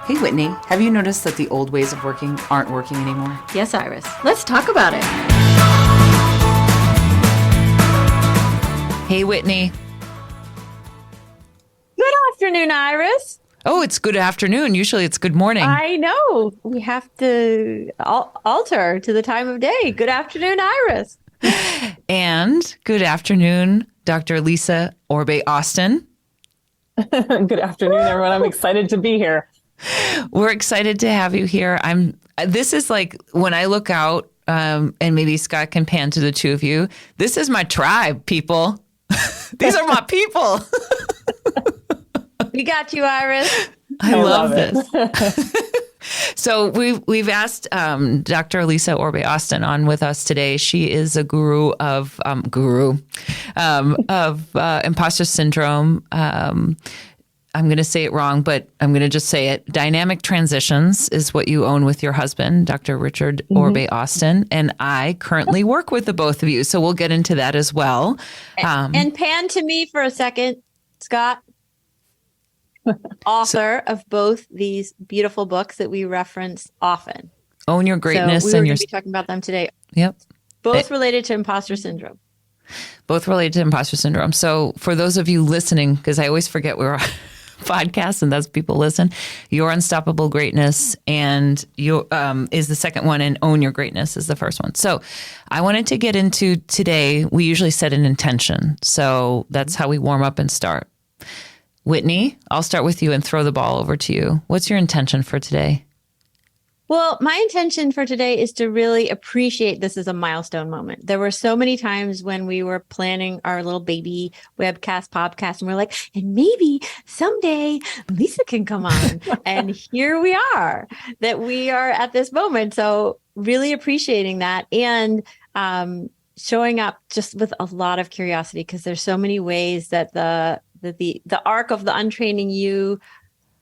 Hey, Whitney, have you noticed that the old ways of working aren't working anymore? Yes, Iris. Let's talk about it. Hey, Whitney. Good afternoon, Iris. Oh, it's good afternoon. Usually it's good morning. I know. We have to alter to the time of day. Good afternoon, Iris. And good afternoon, Dr. Lisa Orbe Austin. Good afternoon, everyone. I'm excited to be here. We're excited to have you here. This is like when I look out, and maybe Scott can pan to the two of you. This is my tribe, people. These are my people. We got you, Iris. I love this. So we've asked Dr. Lisa Orbe Austin on with us today. She is a guru of imposter syndrome. I'm going to say it wrong, but I'm going to just say it. Dynamic transitions is what you own with your husband, Dr. Richard Orbe Austin. And I currently work with the both of you. So we'll get into that as well. And pan to me for a second, Scott. Author of both these beautiful books that we reference often. Own Your Greatness. So we were going to be talking about them today. Yep. Both related to imposter syndrome. Both related to imposter syndrome. So for those of you listening, because I always forget we're podcast and that's people listen, Your Unstoppable Greatness and your is the second one, and Own Your Greatness is the first one. So I wanted to get into today. We usually set an intention. So that's how we warm up and start. Whitney, I'll start with you and throw the ball over to you. What's your intention for today? Well, my intention for today is to really appreciate this as a milestone moment. There were so many times when we were planning our little baby webcast, podcast, and we're like, and maybe someday Lisa can come on. And here we are, that we are at this moment. So really appreciating that and showing up just with a lot of curiosity, because there's so many ways that the arc of the untraining you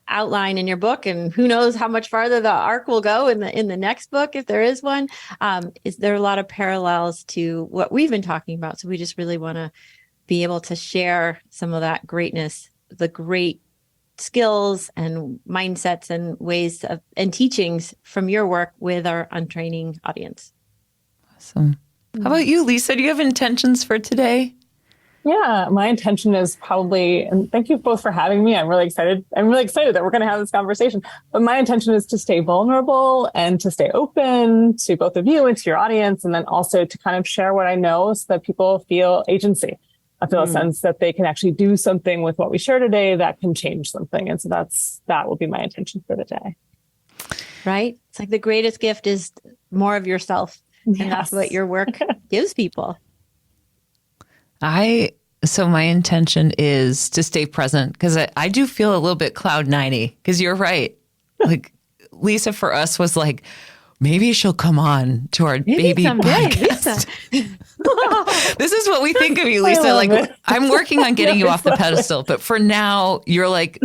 outline in your book, and who knows how much farther the arc will go in the next book, if there is one. Is there a lot of parallels to what we've been talking about? So we just really want to be able to share some of that greatness, the great skills and mindsets and ways of, and teachings from your work with our untraining audience. Awesome. How about you, Lisa? Do you have intentions for today? Yeah, my intention is probably, and thank you both for having me. I'm really excited. I'm really excited that we're going to have this conversation. But my intention is to stay vulnerable and to stay open to both of you and to your audience, and then also to kind of share what I know so that people feel agency. I feel a sense that they can actually do something with what we share today that can change something. And so that will be my intention for the day. Right? It's like the greatest gift is more of yourself. And that's what your work gives people. So my intention is to stay present, because I do feel a little bit cloud 90, because you're right. Like Lisa for us was like, maybe she'll come on to our baby podcast. This is what we think of you, Lisa. Like I'm working on getting you off the pedestal, but for now you're like,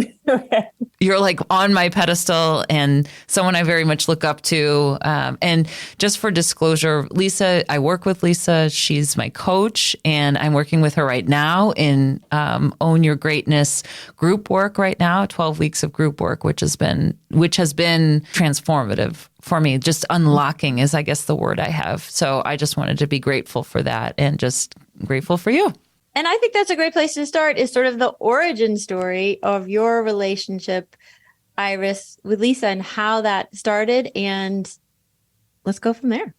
you're like on my pedestal and someone I very much look up to. And just for disclosure, Lisa, I work with Lisa. She's my coach, and I'm working with her right now in Own Your Greatness group work right now, 12 weeks of group work, which has been transformative for me. Just unlocking is, I guess, the word I have. So I just wanted to be grateful for that and just grateful for you. And I think that's a great place to start, is sort of the origin story of your relationship, Iris, with Lisa, and how that started. And let's go from there.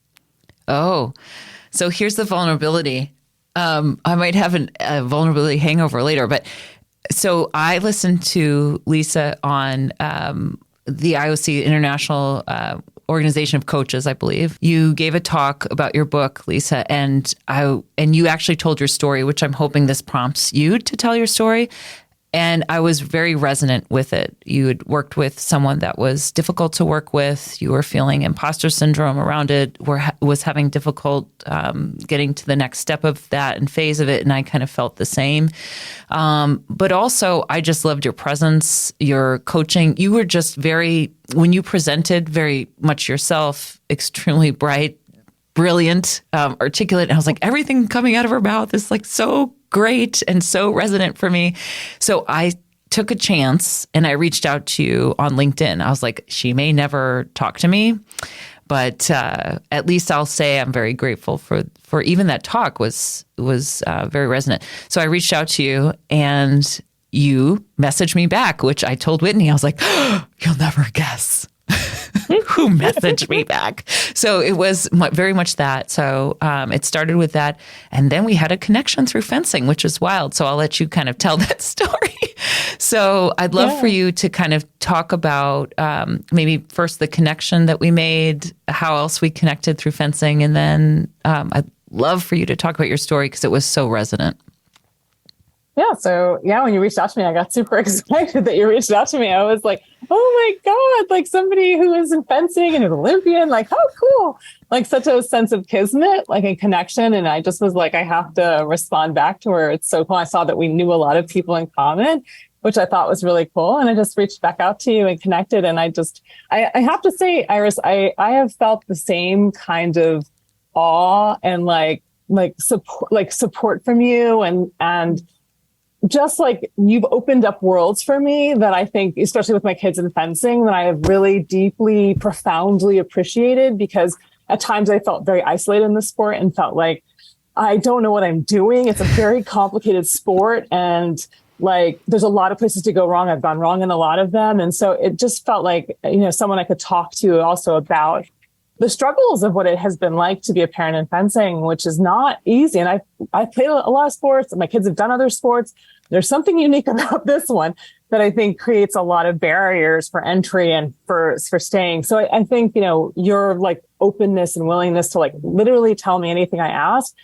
Oh, so here's the vulnerability. I might have a vulnerability hangover later, but so I listened to Lisa on the IOC International Organization of Coaches, I believe. You gave a talk about your book, Lisa, and you actually told your story, which I'm hoping this prompts you to tell your story. And I was very resonant with it. You had worked with someone that was difficult to work with. You were feeling imposter syndrome around it, was having difficult getting to the next step of that and phase of it. And I kind of felt the same. But also, I just loved your presence, your coaching. You were just when you presented, very much yourself, extremely bright, brilliant, articulate. And I was like, everything coming out of her mouth is like so great and so resonant for me. So I took a chance and I reached out to you on LinkedIn. I was like, she may never talk to me, but at least I'll say I'm very grateful for even that talk was very resonant. So I reached out to you and you messaged me back, which I told Whitney. I was like, oh, you'll never guess who messaged me back. So it was very much that. So it started with that. And then we had a connection through fencing, which is wild. So I'll let you kind of tell that story. So I'd love for you to kind of talk about maybe first the connection that we made, how else we connected through fencing. And then I'd love for you to talk about your story because it was so resonant. Yeah. So when you reached out to me, I got super excited that you reached out to me. I was like, oh my God, like somebody who is in fencing and an Olympian, like, oh, cool. Like such a sense of kismet, like a connection. And I just was like, I have to respond back to her. It's so cool. I saw that we knew a lot of people in common, which I thought was really cool. And I just reached back out to you and connected. And I have to say, Iris, I have felt the same kind of awe and like support from you and just like you've opened up worlds for me that I think, especially with my kids in fencing, that I have really deeply, profoundly appreciated, because at times I felt very isolated in the sport and felt like I don't know what I'm doing. It's a very complicated sport and like there's a lot of places to go wrong. I've gone wrong in a lot of them. And so it just felt like, someone I could talk to also about the struggles of what it has been like to be a parent in fencing, which is not easy. And I played a lot of sports and my kids have done other sports. There's something unique about this one that I think creates a lot of barriers for entry and for staying. So I think, your like openness and willingness to like literally tell me anything I ask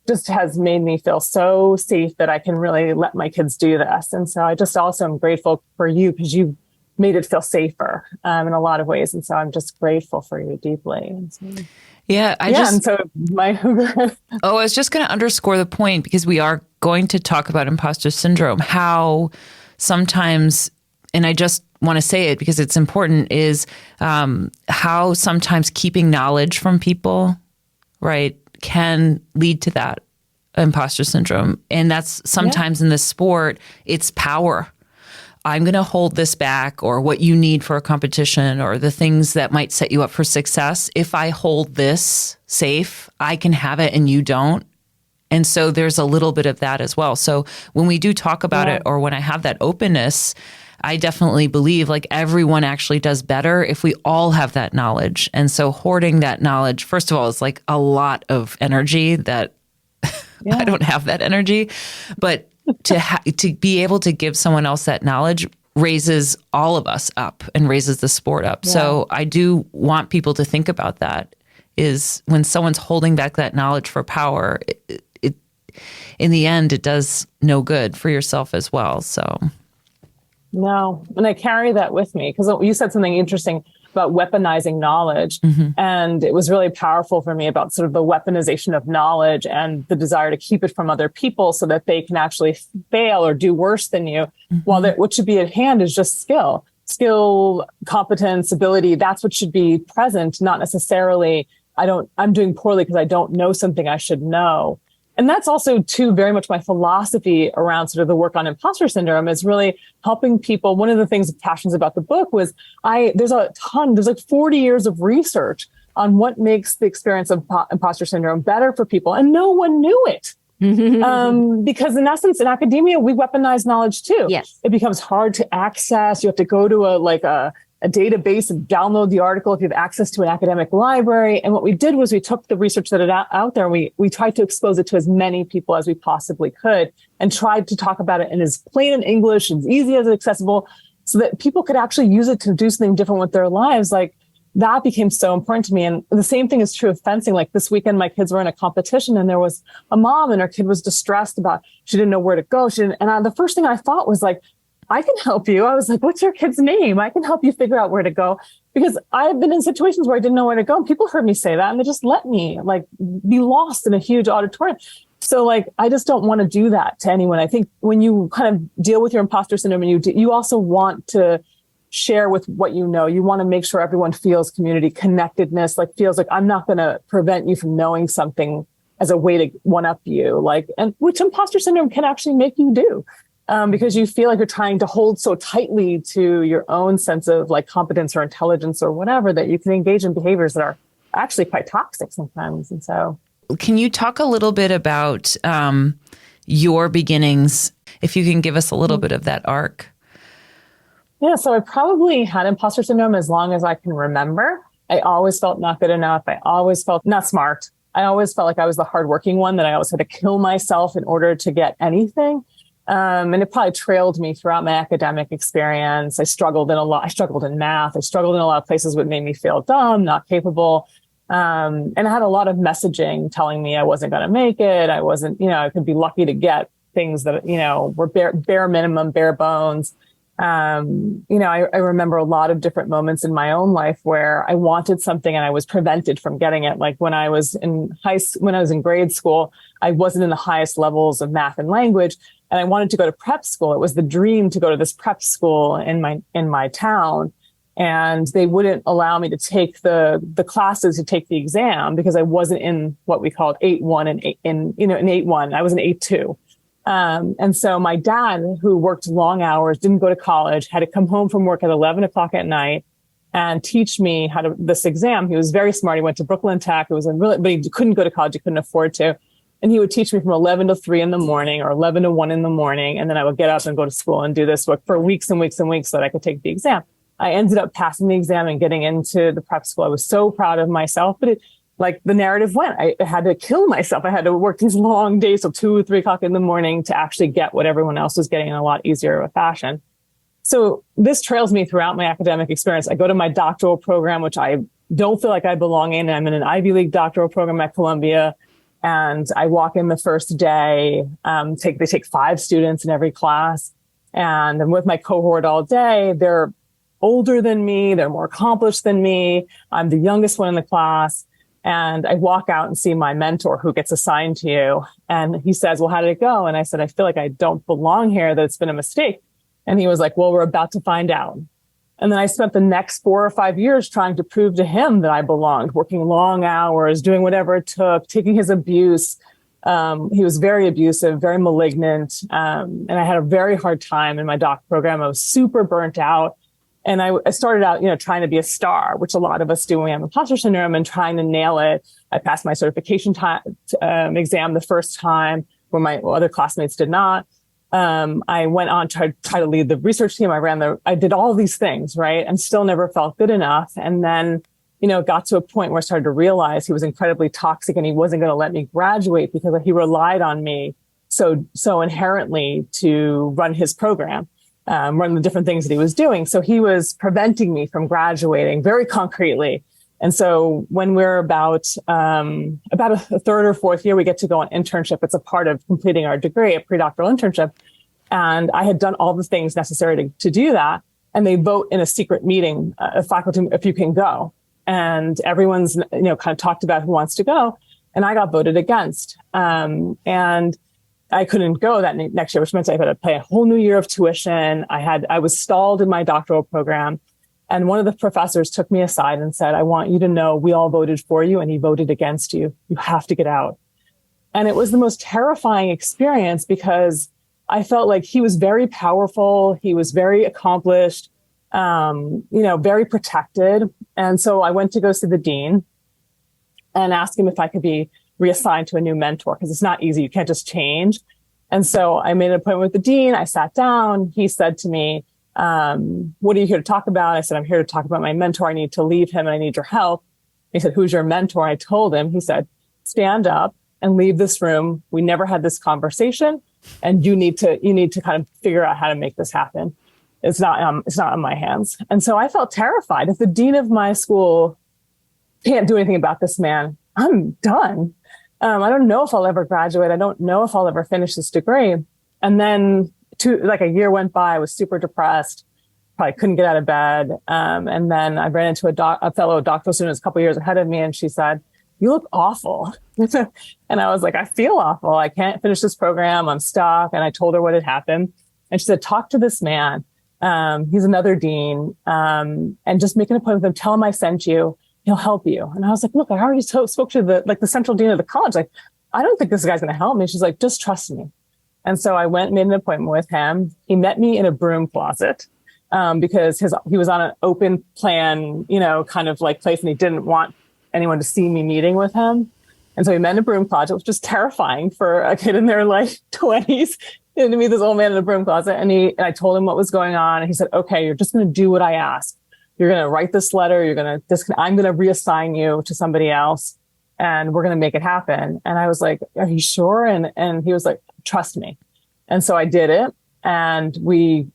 just has made me feel so safe that I can really let my kids do this. And so I just also am grateful for you because you made it feel safer in a lot of ways. And so I'm just grateful for you deeply. And so, and so I was just going to underscore the point because we are going to talk about imposter syndrome, how sometimes, and I just want to say it because it's important, is how sometimes keeping knowledge from people, right, can lead to that imposter syndrome. And that's sometimes in this sport, it's power. I'm going to hold this back, or what you need for a competition, or the things that might set you up for success. If I hold this safe, I can have it and you don't. And so there's a little bit of that as well. So when we do talk about it, or when I have that openness, I definitely believe like everyone actually does better if we all have that knowledge. And so hoarding that knowledge, first of all, is like a lot of energy that I don't have that energy, but to be able to give someone else that knowledge raises all of us up and raises the sport up. Yeah. So I do want people to think about that, is when someone's holding back that knowledge for power, it in the end, it does no good for yourself as well. So. No, and I carry that with me because you said something interesting about weaponizing knowledge. Mm-hmm. And it was really powerful for me about sort of the weaponization of knowledge and the desire to keep it from other people so that they can actually fail or do worse than you. Mm-hmm. While what should be at hand is just skill, competence, ability. That's what should be present, not necessarily I'm doing poorly because I don't know something I should know. And that's also, too, very much my philosophy around sort of the work on imposter syndrome is really helping people. One of the things passions about the book was there's like 40 years of research on what makes the experience of imposter syndrome better for people. And no one knew it. Because in essence, in academia, we weaponize knowledge too. Yes. It becomes hard to access. You have to go to a database and download the article if you have access to an academic library. And what we did was we took the research that is out there and we tried to expose it to as many people as we possibly could and tried to talk about it in as plain in English, as easy as accessible, so that people could actually use it to do something different with their lives. Like that became so important to me. And the same thing is true of fencing. Like this weekend, my kids were in a competition and there was a mom and her kid was distressed about, she didn't know where to go. The first thing I thought was like, I can help you. I was like, what's your kid's name? I can help you figure out where to go. Because I've been in situations where I didn't know where to go. And people heard me say that and they just let me like be lost in a huge auditorium. So like, I just don't want to do that to anyone. I think when you kind of deal with your imposter syndrome and you also want to share with what you know, you want to make sure everyone feels community connectedness, like feels like I'm not going to prevent you from knowing something as a way to one up you, like, and which imposter syndrome can actually make you do. because you feel like you're trying to hold so tightly to your own sense of like competence or intelligence or whatever, that you can engage in behaviors that are actually quite toxic sometimes. And so, can you talk a little bit about your beginnings, if you can give us a little bit of that arc? Yeah, so I probably had imposter syndrome as long as I can remember. I always felt not good enough. I always felt not smart. I always felt like I was the hardworking one, that I always had to kill myself in order to get anything. And it probably trailed me throughout my academic experience. I struggled in a lot. I struggled in math. I struggled in a lot of places that made me feel dumb, not capable. And I had a lot of messaging telling me I wasn't going to make it. I wasn't, I could be lucky to get things that, were bare minimum, bare bones. I remember a lot of different moments in my own life where I wanted something and I was prevented from getting it. Like when I was in grade school, I wasn't in the highest levels of math and language, and I wanted to go to prep school. It was the dream to go to this prep school in my town. And they wouldn't allow me to take the classes to take the exam because I wasn't in what we called 8-1 and in 8-1. I was an 8-2. And so my dad, who worked long hours, didn't go to college, had to come home from work at 11 o'clock at night and teach me how to this exam. He was very smart. He went to Brooklyn Tech. But he couldn't go to college. He couldn't afford to. And he would teach me from 11 to 3 in the morning or 11 to 1 in the morning. And then I would get up and go to school and do this work for weeks and weeks and weeks so that I could take the exam. I ended up passing the exam and getting into the prep school. I was so proud of myself, but like the narrative went, I had to kill myself. I had to work these long days till 2 or 3 o'clock in the morning to actually get what everyone else was getting in a lot easier of a fashion. So this trails me throughout my academic experience. I go to my doctoral program, which I don't feel like I belong in. I'm in an Ivy League doctoral program at Columbia. And I walk in the first day, they take 5 students in every class. And I'm with my cohort all day. They're older than me. They're more accomplished than me. I'm the youngest one in the class. And I walk out and see my mentor who gets assigned to you. And he says, well, how did it go? And I said, I feel like I don't belong here, that it's been a mistake. And he was like, well, we're about to find out. And then I spent the next 4 or 5 years trying to prove to him that I belonged, working long hours, doing whatever it took, taking his abuse. He was very abusive, very malignant. And I had a very hard time in my doc program. I was super burnt out. And I started out, trying to be a star, which a lot of us do when we have imposter syndrome, and trying to nail it. I passed my certification exam the first time where my other classmates did not. I went on to try to lead the research team. I did all these things, right? And still never felt good enough. And then, got to a point where I started to realize he was incredibly toxic and he wasn't going to let me graduate because he relied on me so inherently to run his program. Run the different things that he was doing. So he was preventing me from graduating very concretely. And so when we're about a third or fourth year, we get to go on internship. It's a part of completing our degree, a pre-doctoral internship. And I had done all the things necessary to do that. And they vote in a secret meeting, faculty, if you can go. And everyone's, kind of talked about who wants to go. And I got voted against. And I couldn't go that next year, which meant I had to pay a whole new year of tuition. I was stalled in my doctoral program. And one of the professors took me aside and said, I want you to know we all voted for you and he voted against you. You have to get out. And it was the most terrifying experience because I felt like he was very powerful. He was very accomplished, very protected. And so I went to go see the dean and ask him if I could be reassigned to a new mentor, because it's not easy. You can't just change. And so I made an appointment with the dean. I sat down. He said to me, what are you here to talk about? I said, I'm here to talk about my mentor. I need to leave him and I need your help. He said, who's your mentor? I told him. He said, stand up and leave this room. We never had this conversation, and you need to kind of figure out how to make this happen. It's not on my hands. And so I felt terrified. If the dean of my school can't do anything about this man, I'm done. I don't know if I'll ever graduate. I don't know if I'll ever finish this degree. And then a year went by. I was super depressed. Probably couldn't get out of bed. And then I ran into a fellow doctoral student a couple years ahead of me. And she said, you look awful. And I was like, I feel awful. I can't finish this program. I'm stuck. And I told her what had happened. And she said, talk to this man. He's another dean. And just make an appointment with him. Tell him I sent you. He'll help you. And I was like, look, I already spoke to the central dean of the college. Like, I don't think this guy's going to help me. She's like, just trust me. And so I went and made an appointment with him. He met me in a broom closet because he was on an open plan, kind of like place, and he didn't want anyone to see me meeting with him. And so we met in a broom closet, which was terrifying for a kid in their like 20s. And to meet this old man in a broom closet. And I told him what was going on. And he said, okay, you're just going to do what I ask. You're going to write this letter. I'm going to reassign you to somebody else, and we're going to make it happen. And I was like, are you sure? And he was like, trust me. And so I did it. And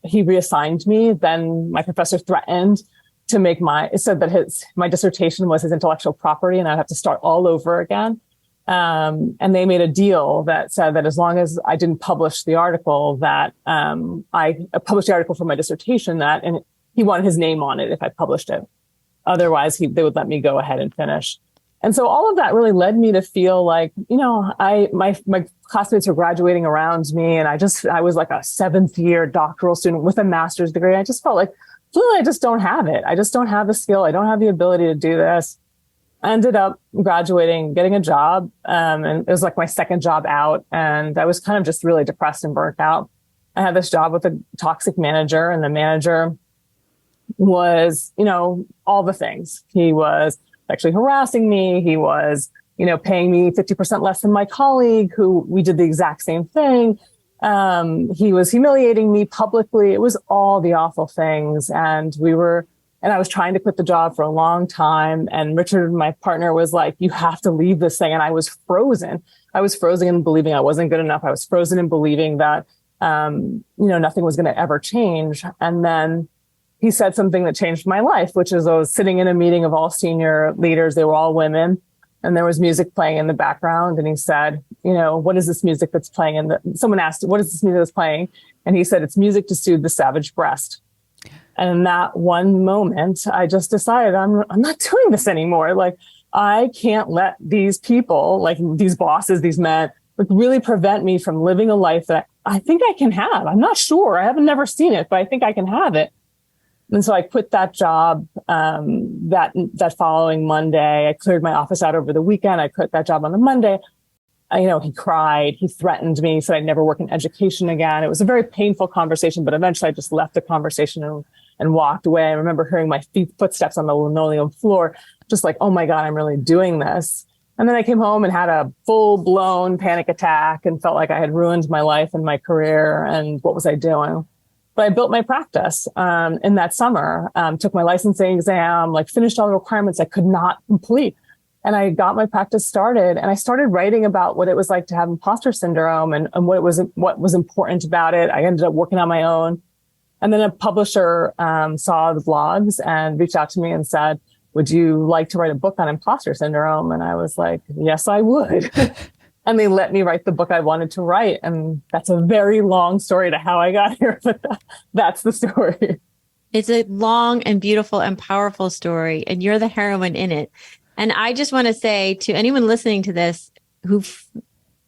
he reassigned me. Then my professor threatened to make it said that my dissertation was his intellectual property, and I'd have to start all over again. And they made a deal that said that as long as I didn't publish the article, that I published the article for my dissertation, and he wanted his name on it if I published it. Otherwise, they would let me go ahead and finish. And so all of that really led me to feel like, my classmates were graduating around me, and I was like a 7th year doctoral student with a master's degree. I just felt like, really, I just don't have it. I just don't have the skill. I don't have the ability to do this. I ended up graduating, getting a job, and it was like my second job out, and I was kind of just really depressed and burnt out. I had this job with a toxic manager, and the manager was, all the things. He was actually harassing me. He was, paying me 50% less than my colleague who we did the exact same thing. He was humiliating me publicly. It was all the awful things. And I was trying to quit the job for a long time. And Richard, my partner, was like, you have to leave this thing. And I was frozen. I was frozen in believing I wasn't good enough. I was frozen in believing that, nothing was going to ever change. And then he said something that changed my life, which is I was sitting in a meeting of all senior leaders. They were all women, and there was music playing in the background. And he said, what is this music that's playing? Someone asked, what is this music that's playing? And he said, it's music to soothe the savage breast. And in that one moment, I just decided I'm not doing this anymore. Like, I can't let these people, like these bosses, these men, like, really prevent me from living a life that I think I can have. I'm not sure. I haven't never seen it, but I think I can have it. And so I quit that job that following Monday. I cleared my office out over the weekend. I quit that job on the Monday. He cried. He threatened me. He said I'd never work in education again. It was a very painful conversation, but eventually I just left the conversation and walked away. I remember hearing my footsteps on the linoleum floor, just like, oh my God, I'm really doing this. And then I came home and had a full-blown panic attack and felt like I had ruined my life and my career, and what was I doing? But I built my practice in that summer, took my licensing exam, finished all the requirements I could not complete. And I got my practice started, and I started writing about what it was like to have imposter syndrome and what was important about it. I ended up working on my own. And then a publisher saw the blogs and reached out to me and said, would you like to write a book on imposter syndrome? And I was like, yes, I would. And they let me write the book I wanted to write. And that's a very long story to how I got here, but that's the story. It's a long and beautiful and powerful story, and you're the heroine in it. And I just want to say to anyone listening to this,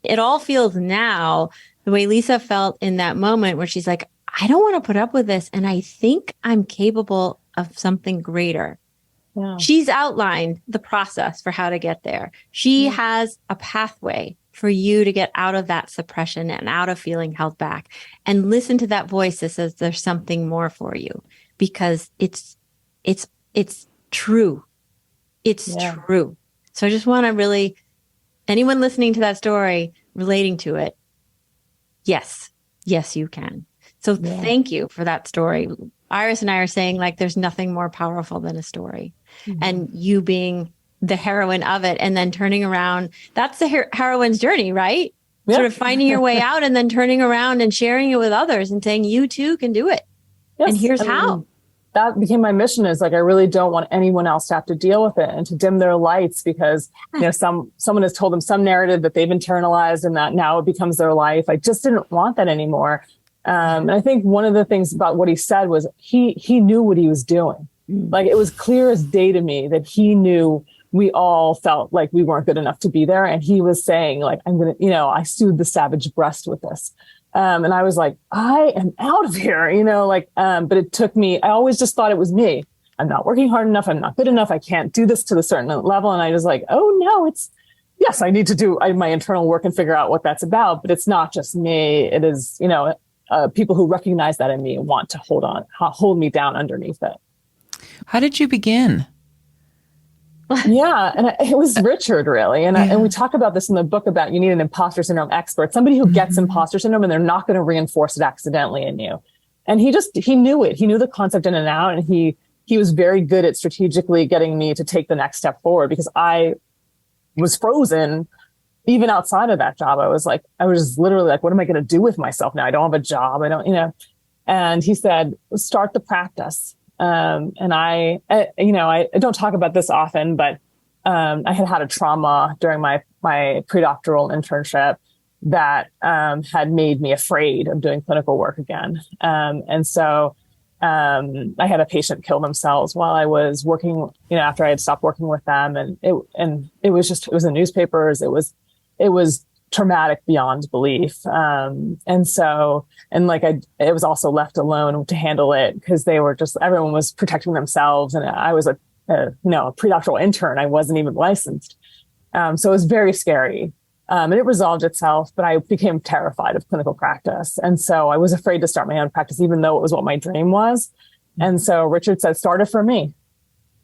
it all feels now the way Lisa felt in that moment where she's like, I don't want to put up with this, and I think I'm capable of something greater. Yeah. She's outlined the process for how to get there. She has a pathway for you to get out of that suppression and out of feeling held back, and listen to that voice that says there's something more for you, because it's true. It's true. So I just want to really, anyone listening to that story, relating to it, yes, you can. So thank you for that story. Iris and I are saying there's nothing more powerful than a story, and you being the heroine of it and then turning around. That's the heroine's journey, right? Yep. Sort of finding your way out and then turning around and sharing it with others and saying, you too can do it. Yes. And here's how. That became my mission, is I really don't want anyone else to have to deal with it and to dim their lights, because, someone has told them some narrative that they've internalized and that now it becomes their life. I just didn't want that anymore. And I think one of the things about what he said was he knew what he was doing. It was clear as day to me that he knew we all felt like we weren't good enough to be there. And he was saying, I'm going to, I soothed the savage breast with this. And I was like, I am out of here, but it took me, I always just thought it was me. I'm not working hard enough. I'm not good enough. I can't do this to a certain level. And I was like, oh no, yes, I need to do my internal work and figure out what that's about, but it's not just me. It is, people who recognize that in me and want to hold me down underneath it. How did you begin? Yeah. And it was Richard, really. And we talk about this in the book about you need an imposter syndrome expert, somebody who gets imposter syndrome and they're not going to reinforce it accidentally in you. And he knew it. He knew the concept in and out. And he was very good at strategically getting me to take the next step forward because I was frozen. Even outside of that job, I was literally like, what am I going to do with myself now? I don't have a job. I don't, and he said, start the practice. And I don't talk about this often, but, I had a trauma during my predoctoral internship that, had made me afraid of doing clinical work again. And so, I had a patient kill themselves while I was working, after I had stopped working with them. And it was in newspapers. It was traumatic beyond belief. It was also left alone to handle it because everyone was protecting themselves. And I was a predoctoral intern. I wasn't even licensed. So it was very scary. And it resolved itself, but I became terrified of clinical practice. And so I was afraid to start my own practice, even though it was what my dream was. And so Richard said, start it for me.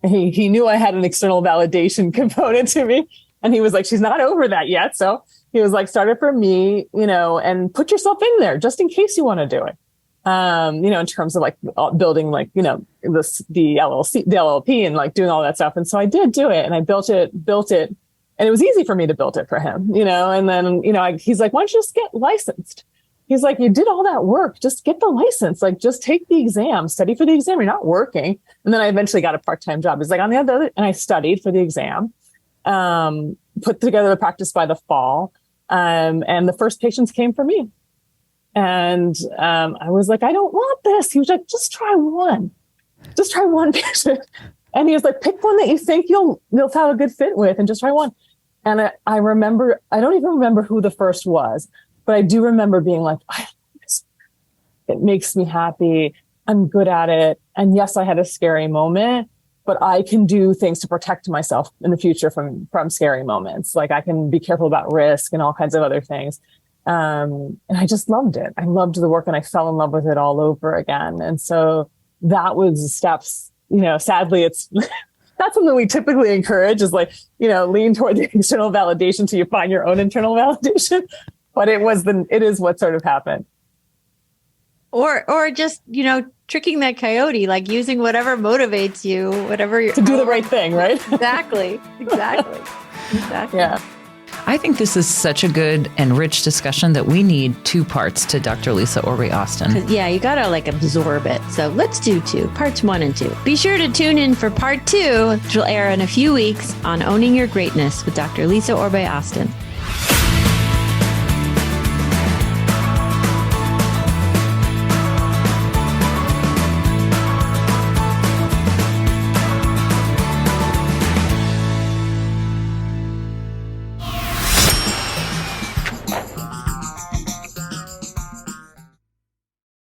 He knew I had an external validation component to me. And he was like, she's not over that yet. So he was like, start it for me, and put yourself in there just in case you want to do it. In terms of like building the LLP and like doing all that stuff. And so I did do it and I built it. And it was easy for me to build it for him, and then, he's like, why don't you just get licensed? He's like, you did all that work. Just get the license. Like, just take the exam, study for the exam. You're not working. And then I eventually got a part-time job. He's like, on the other, and I studied for the exam, put together the practice by the fall. And the first patients came for me. And, I was like, I don't want this. He was like, just try one patient. And he was like, pick one that you think you'll have a good fit with and just try one. And I remember, I don't even remember who the first was, but I do remember being like, it makes me happy. I'm good at it. And yes, I had a scary moment, but I can do things to protect myself in the future from scary moments. Like I can be careful about risk and all kinds of other things. And I just loved it. I loved the work and I fell in love with it all over again. And so that was the steps, sadly it's not something we typically encourage is like, lean toward the external validation till you find your own internal validation. But it is what sort of happened. Or just, tricking that coyote, like using whatever motivates you, to do the right thing, right? Exactly. Yeah. I think this is such a good and rich discussion that we need 2 parts to Dr. Lisa Orbe Austin. Yeah, you got to absorb it. So let's do 2, parts 1 and 2. Be sure to tune in for part 2, which will air in a few weeks on Owning Your Greatness with Dr. Lisa Orbe Austin.